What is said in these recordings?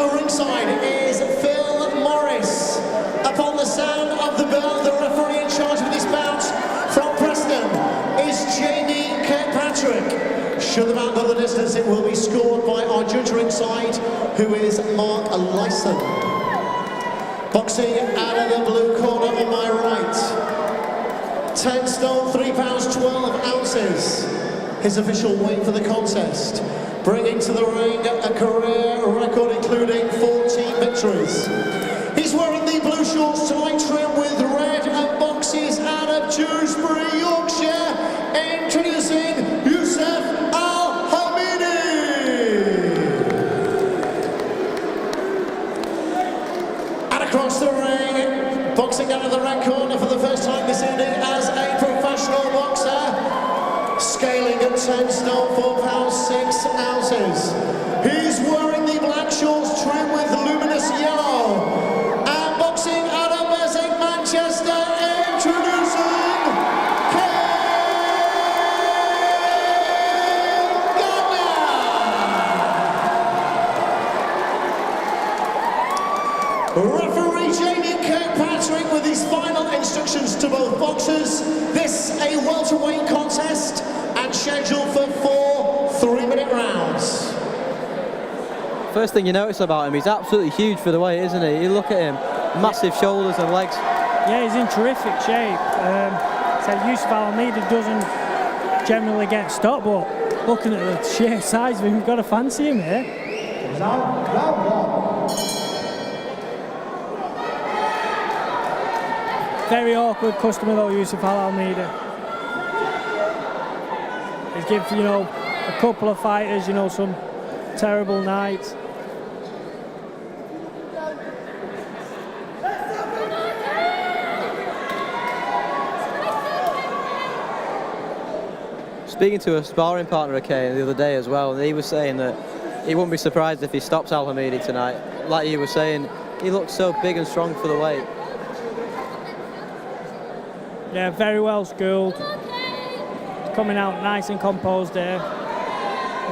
the ringside is Phil Morris. Upon the sound of the bell, the referee in charge of this bout from Preston is Jamie Kirkpatrick. Should the bout go the distance, it will be scored by our judge ringside, who is Mark Lyson. Boxing out of the blue corner on my right, 10 stone, 3 pounds, 12 ounces. His official weight for the contest, bringing to the ring a career record including 14 victories. He's wearing the blue shorts tonight, trimmed with red and boxes out of Dewsbury, Yorkshire. Introducing Youssef Hamidi. And across the ring, boxing out of the red corner for the first time this evening as a professional boxer, scaling at 10 stone, 4 pounds, 6 ounces. He's wearing the black shorts trimmed with luminous yellow. And boxing out of Essex, Manchester, introducing Kane Gardner. Referee Jamie Kirkpatrick with his final instructions to both boxers. This a welterweight contest and scheduled for 4 3-minute rounds. First thing you notice about him, he's absolutely huge for the weight, isn't he? You look at him, massive shoulders and legs. Yeah, he's in terrific shape. So Youssef Hamidi doesn't generally get stopped, but looking at the sheer size of him, you've got to fancy him here. Very awkward customer though, Youssef Hamidi. He's given, you know, a couple of fighters, you know, some terrible nights. Speaking to a sparring partner of Kane the other day as well, and he was saying that he wouldn't be surprised if he stops Al Hamidi tonight. Like you were saying, he looks so big and strong for the weight. Yeah, very well schooled. He's coming out nice and composed there.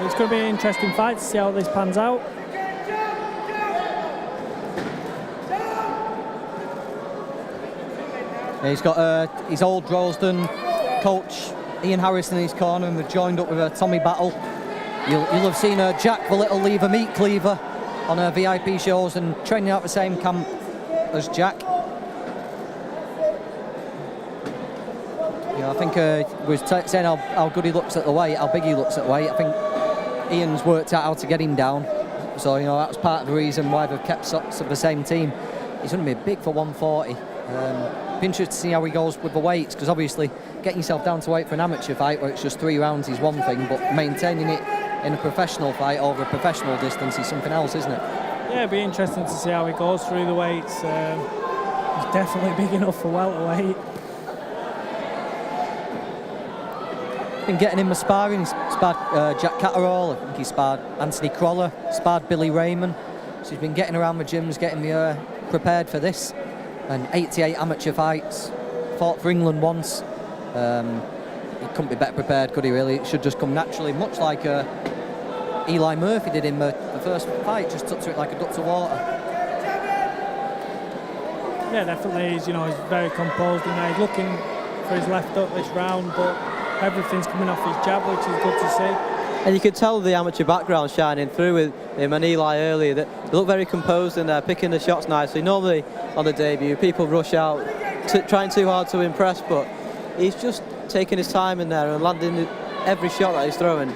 It's going to be an interesting fight to see how this pans out. Yeah, he's got his old Droylsden coach Ian Harris in his corner, and they've joined up with Tommy Battle. You'll have seen Jack the Little Lever, meat cleaver, on VIP shows and training out the same camp as Jack. I think he was saying how good he looks at the weight, how big he looks at the weight. I think Ian's worked out how to get him down. So, you know, that was part of the reason why they've kept Sept of the same team. He's going to be big for 140. Be interested to see how he goes with the weights, because obviously getting yourself down to weight for an amateur fight where it's just 3 rounds is one thing, but maintaining it in a professional fight over a professional distance is something else, isn't it? Yeah, it'll be interesting to see how he goes through the weights. He's definitely big enough for welterweight. Been getting him a sparring. He's sparred Jack Catterall, I think he sparred Anthony Croller, sparred Billy Raymond. So he's been getting around the gyms, getting the prepared for this. And 88 amateur fights, fought for England once. He couldn't be better prepared, could he really? It should just come naturally, much like Eli Murphy did in the first fight, just took to it like a duck to water. Yeah, definitely. He's very composed in there. He's looking for his left hook this round, but everything's coming off his jab, which is good to see. And you could tell the amateur background shining through with him and Eli earlier, that they look very composed in there, picking the shots nicely. Normally on the debut, people rush out, trying too hard to impress, but he's just taking his time in there and landing every shot that he's throwing.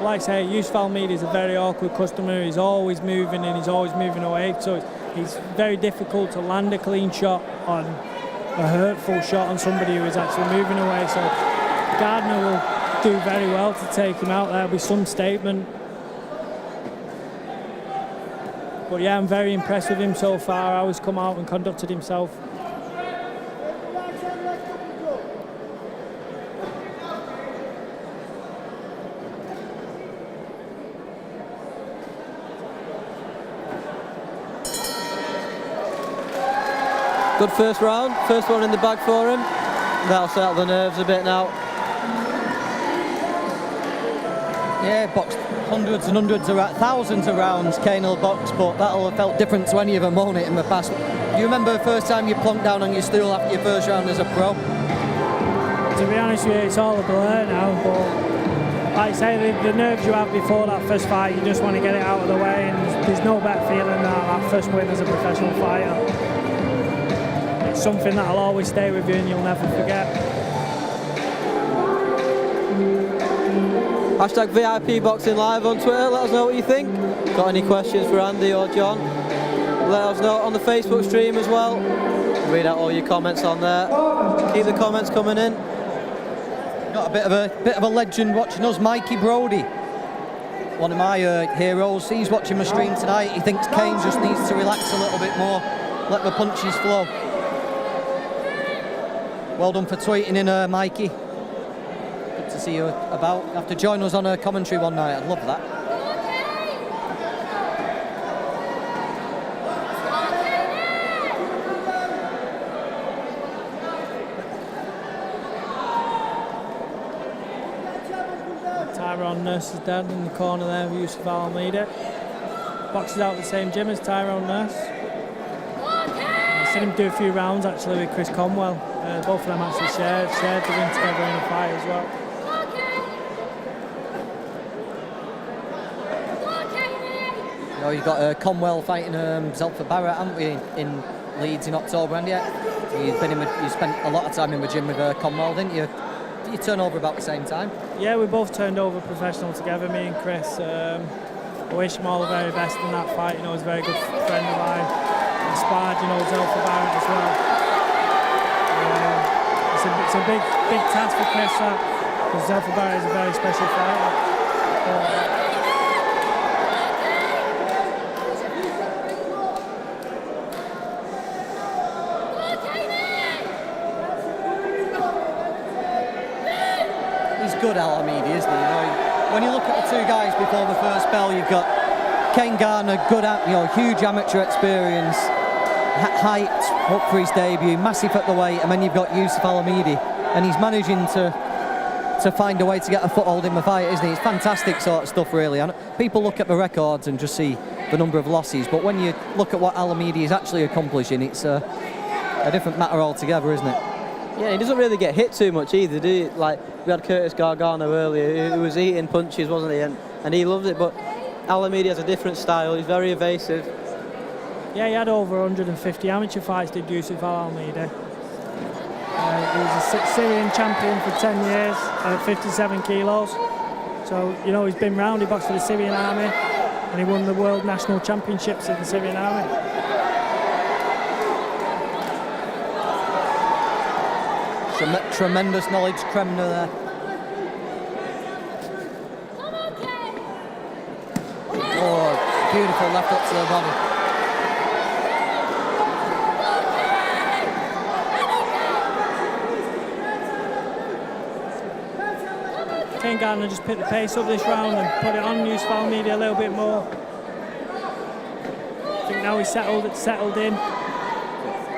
Like I say, Youssef Hamidi is a very awkward customer. He's always moving and he's always moving away, so it's very difficult to land a clean shot on a hurtful shot on somebody who is actually moving away. So Gardner will do very well to take him out. There'll be some statement. But yeah, I'm very impressed with him so far, how he's come out and conducted himself. Good first round, first one in the bag for him. That'll settle the nerves a bit now. Yeah, boxed hundreds and hundreds of thousands of rounds, Kane will box, but that'll have felt different to any of them, won't it, in the past? Do you remember the first time you plonked down on your stool after your first round as a pro? To be honest with you, it's all a blur now, but like I say, the nerves you have before that first fight, you just want to get it out of the way, and there's no better feeling than that first win as a professional fighter. It's something that'll always stay with you and you'll never forget. Hashtag VIP Boxing Live on Twitter, let us know what you think. Got any questions for Andy or John? Let us know on the Facebook stream as well. Read out all your comments on there. Keep the comments coming in. Got a bit of a legend watching us, Mikey Brody. One of my heroes. He's watching my stream tonight. He thinks Kane just needs to relax a little bit more, let the punches flow. Well done for tweeting in, Mikey. Good to see you about. You have to join us on a commentary one night. I'd love that. Nurse's dad in the corner there, Youssef Hamidi. Boxes out the same gym as Tyrone Nurse. I've seen him do a few rounds actually with Chris Conwell. Both of them actually shared the win together in a fight as well. You know, you've got Conwell fighting Zelfa Barrett, haven't we, in Leeds in October, and yet you spent a lot of time in the gym with Conwell, didn't you? Did you turn over about the same time? Yeah, we both turned over professional together, me and Chris. I wish him all the very best in that fight. You know, he's a very good friend of mine. I sparred, you know, Zelfa Barrett as well. It's a big task for Chris, because Zelfa Barrett is a very special fighter. Good Hamidi, isn't he? You know, when you look at the two guys before the first bell, you've got Kane Gardner, huge amateur experience, height up for his debut, massive at the weight, and then you've got Youssef Hamidi, and he's managing to find a way to get a foothold in the fight, isn't he? It's fantastic sort of stuff, really. And people look at the records and just see the number of losses, but when you look at what Hamidi is actually accomplishing, it's a different matter altogether, isn't it? Yeah, he doesn't really get hit too much either, do you? Like, we had Curtis Gardner earlier, who was eating punches, wasn't he? And he loved it, but Hamidi has a different style, he's very evasive. Yeah, he had over 150 amateur fights, did Youssef Hamidi. He was a Syrian champion for 10 years at 57 kilos. So, you know, he's been round, he boxed for the Syrian army, and he won the World National Championships in the Syrian army. Tremendous knowledge, Kremner there. Oh, beautiful left up to the body. Kane Gardner just picked the pace up this round and put it on Youssef Hamidi a little bit more. I think now he's settled in.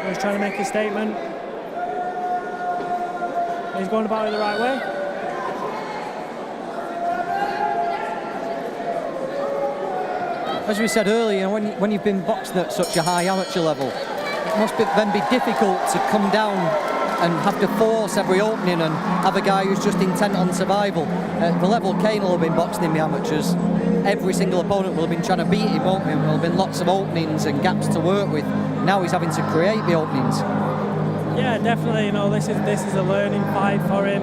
He's trying to make a statement. He's going about it the right way. As we said earlier, when you've been boxing at such a high amateur level, it must then be difficult to come down and have to force every opening and have a guy who's just intent on survival. At the level Kane will have been boxing in the amateurs, every single opponent will have been trying to beat him, won't they? There will have been lots of openings and gaps to work with. Now he's having to create the openings. Yeah, definitely. You know, this is a learning fight for him,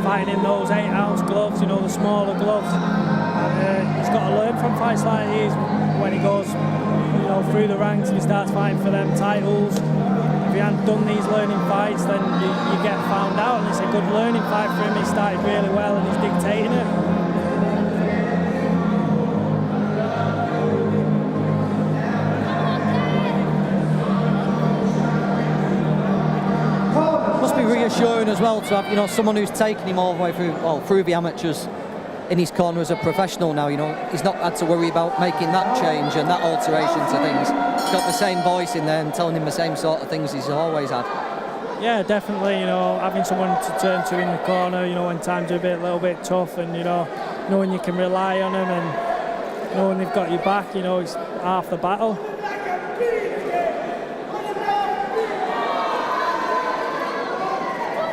fighting in those 8-ounce gloves, you know, the smaller gloves. And he's got to learn from fights like these when he goes, you know, through the ranks and he starts fighting for them titles. If he hadn't done these learning fights, then you get found out, and it's a good learning fight for him. He started really well and he's dictating it. Reassuring as well to have, you know, someone who's taken him all the way through the amateurs in his corner as a professional now. You know, he's not had to worry about making that change and that alteration to things. He's got the same voice in there and telling him the same sort of things he's always had. Yeah, definitely. You know, having someone to turn to in the corner, you know, when times are a little bit tough, and you know, knowing you can rely on them and knowing they've got your back, you know, it's half the battle.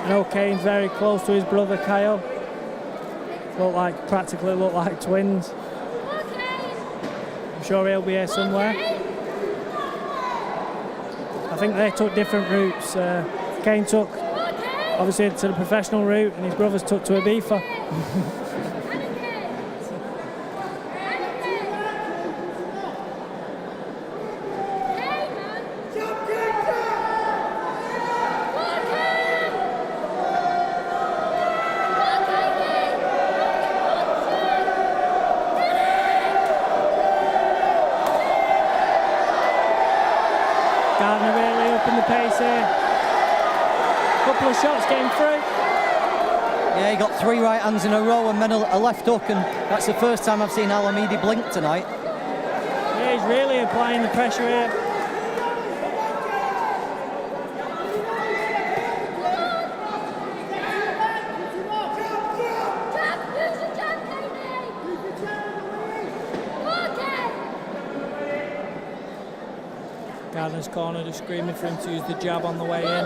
I know Kane's very close to his brother Kyle. Practically look like twins. I'm sure he'll be here somewhere. I think they took different routes. Kane took obviously to the professional route and his brothers took to Ibiza. Gardner really up in the pace here. Couple of shots getting through. Yeah, he got 3 right hands in a row and then a left hook, and that's the first time I've seen Hamidi blink tonight. Yeah, he's really applying the pressure here. Gardner's corner just screaming for him to use the jab on the way in.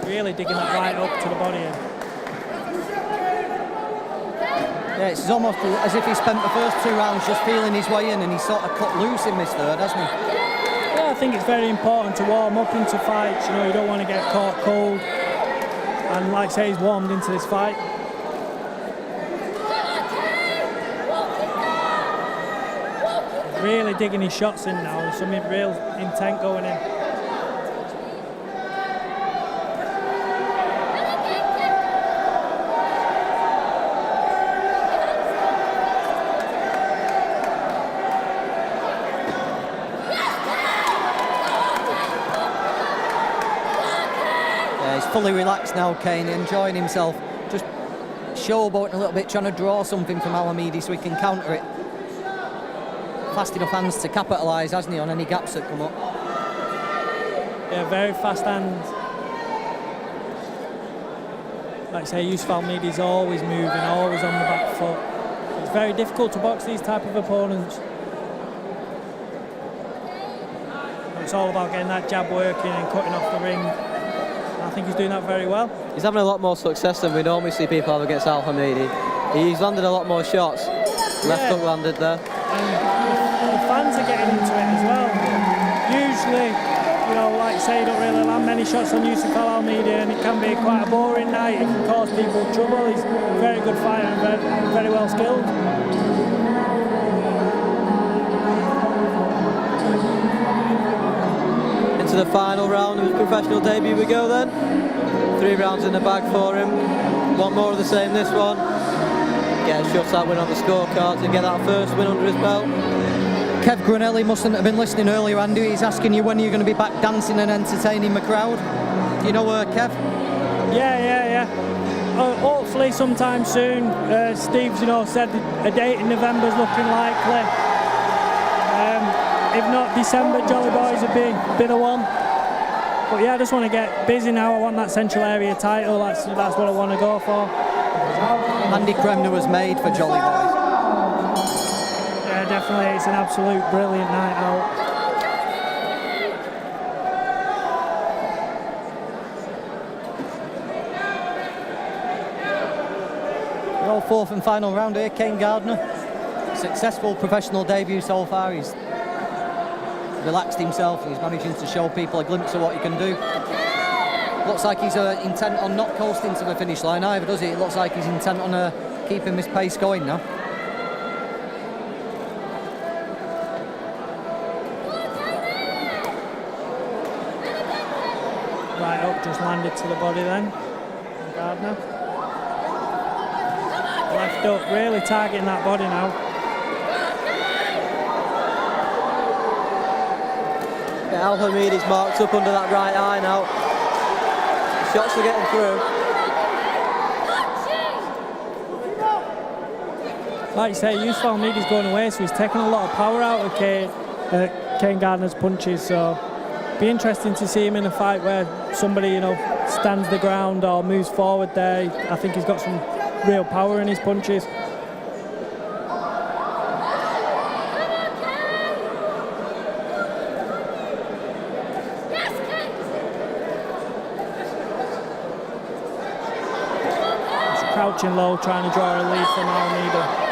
Really digging that right up to the body in. Yeah, it's almost as if he spent the first 2 rounds just feeling his way in, and he's sort of cut loose in this third, hasn't he? Yeah, I think it's very important to warm up into fights. You know, you don't want to get caught cold. And like I say, he's warmed into this fight. Really digging his shots in now. There's something real intent going in. Yeah, he's fully relaxed now, Kane, enjoying himself. Just showboating a little bit, trying to draw something from Hamidi so he can counter it. Fast enough hands to capitalise, hasn't he, on any gaps that come up? Yeah, very fast hands. Like I say, Youssef Hamidi's always moving, always on the back foot. It's very difficult to box these type of opponents. It's all about getting that jab working and cutting off the ring. I think he's doing that very well. He's having a lot more success than we normally see people have against Hamidi. He's landed a lot more shots. Left hook landed there. And the fans are getting into it as well. Usually, you know, like I say, you don't really land many shots on Youssef Hamidi, and it can be quite a boring night. It can cause people trouble. He's a very good fighter and very well skilled. Into the final round of his professional debut we go then. 3 rounds in the bag for him. 1 more of the same this one. Get a shutout win on the scorecard to get that first win under his belt. Kev Granelli mustn't have been listening earlier, Andy. He's asking you when you're going to be back dancing and entertaining the crowd. Do you know Kev? Yeah. Hopefully sometime soon. Steve's, you know, said a date in November's looking likely. If not December, Jolly Boys would be the one. But yeah, I just want to get busy now. I want that Central Area title. That's what I want to go for. Andy Kremner was made for Jolly Boys. Yeah, definitely. It's an absolute brilliant night out. We're all 4th and final round here. Kane Gardner, successful professional debut so far. He's relaxed himself and he's managing to show people a glimpse of what he can do. Looks like he's intent on not coasting to the finish line either, does he? It looks like he's intent on keeping this pace going now. Right up, just landed to the body then. Gardner. Left up, really targeting that body now. Yeah, Hamidi's marked up under that right eye now. Shots are getting through. Like you say, Youssef Hamidi's going away, so he's taking a lot of power out of Kane Gardner's punches. So be interesting to see him in a fight where somebody, you know, stands the ground or moves forward there. I think he's got some real power in his punches. He's crouching low, trying to draw a lead from Hamidi.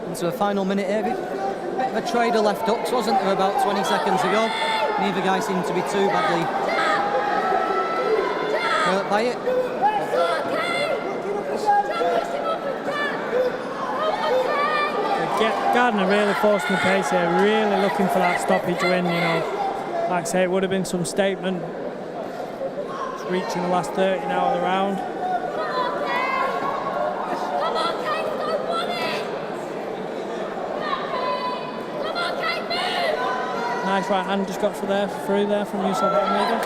Into a final minute here. Bit of a trader left hooks, wasn't there, about 20 seconds ago? Neither guy seemed to be too badly hurt by it. Gardner really forcing the pace here, really looking for that stoppage win, you know. Like I say, it would have been some statement. It's reaching the last 30 now of the round. Nice right hand just got through there from Youssef Hamidi.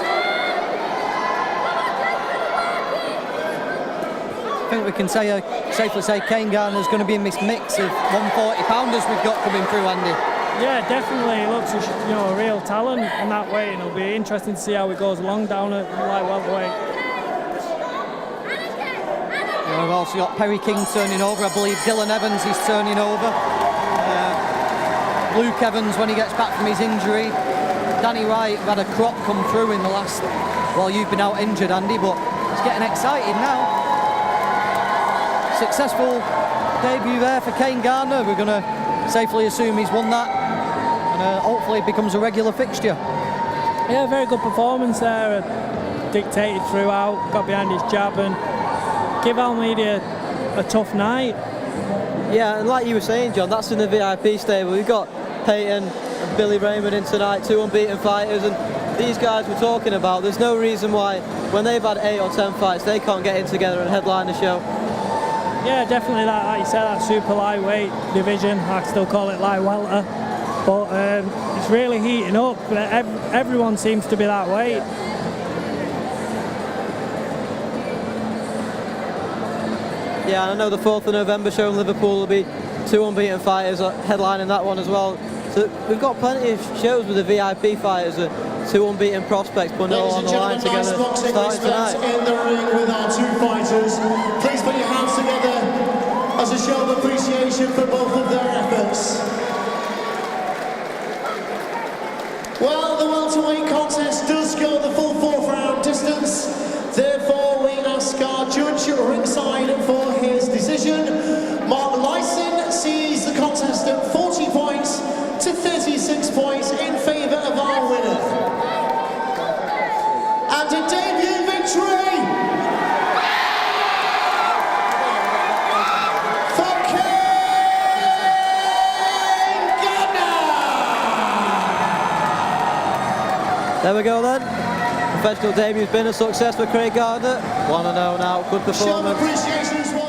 I think we can safely say Kane Gardner's going to be in this mix of 140-pounders we've got coming through, Andy. Yeah, definitely. He looks, you know, a real talent in that way, and it'll be interesting to see how he goes along down at light welterweight. We've also got Perry King turning over. I believe Dylan Evans is turning over. Luke Evans when he gets back from his injury. Danny Wright had a crop come through in the last, well, you've been out injured, Andy, but he's getting excited now. Successful debut there for Kane Gardner. We're going to safely assume he's won that, and hopefully it becomes a regular fixture. Yeah, very good performance there. Dictated throughout, got behind his jab and give Hamidi a tough night. Yeah, and like you were saying, John, that's in the VIP stable. We've got Peyton and Billy Raymond in tonight, 2 unbeaten fighters, and these guys we're talking about, there's no reason why when they've had 8 or 10 fights they can't get in together and headline the show. Yeah, definitely that, like you said, that super lightweight division. I still call it light welter, but it's really heating up. Everyone seems to be that weight. Yeah, and I know the 4th of November show in Liverpool will be 2 unbeaten fighters headlining that one as well. So we've got plenty of shows with the VIP fighters, 2 unbeaten prospects putting it all on the line together. Starting tonight. In the ring with our 2 fighters. Please put your hands together as a show of appreciation for both of their efforts. Well, the welterweight contest does go the full 4th round distance. Therefore, we ask our judge ringside for his decision. Mark Lyson sees the contest at 40 points to 36 points in favour of our winner. And a debut victory for Kane Gardner! There we go then. Professional debut's been a success for Craig Gardner. 1-0 now, good performance. Show of appreciation as well.